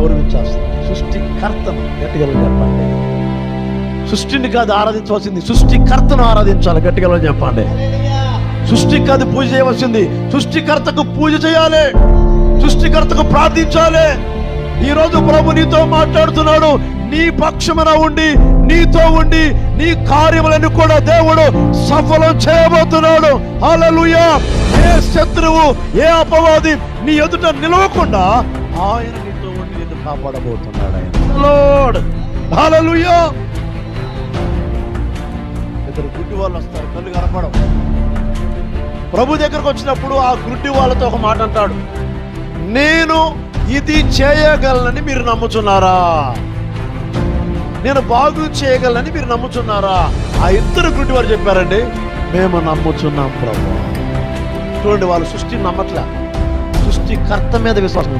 గౌరవించాల్సింది సృష్టికర్తను. గట్టిగా చెప్పండి. సృష్టిని కాదు ఆరాధించవలసింది, సృష్టికర్తను ఆరాధించాలి. గట్టిగా చెప్పండి. సృష్టికి కాదు పూజ చేయవలసింది, సృష్టికర్తకు పూజ చేయాలి, సృష్టికర్తకు ప్రార్థించాలి. ఈరోజు ప్రభు నీతో మాట్లాడుతున్నాడు. నీ పక్షమున ఉండి, నీతో ఉండి, నీ కార్యములను కూడా దేవుడు సఫలం చేయబోతున్నాడు. హల్లెలూయా. ఏ శత్రువు, ఏ అపవాది నీ ఎదుట నిలవకుండా ఆయన నీతో ఉండి నిన్ను కాపాడబోతున్నాడు. ఆయన లార్డ్. హల్లెలూయా. ఇద్దరు గుడ్డి వాళ్ళు వస్తారు, కళ్ళు కనపడవు. ప్రభు దగ్గరకు వచ్చినప్పుడు ఆ గుడ్డి వాళ్ళతో ఒక మాట అంటాడు, నేను ఇది చేయగలనని మీరు నమ్ముచున్నారా? నేను బాగు చేయగలనని మీరు నమ్ముచున్నారా? ఆ ఇద్దరు గుడ్డి వారు చెప్పారండి, మేము నమ్ముచున్నాం ప్రభు. చూడండి, వాళ్ళు సృష్టిని నమ్మట్లే, సృష్టికర్త మీద విశ్వాసం.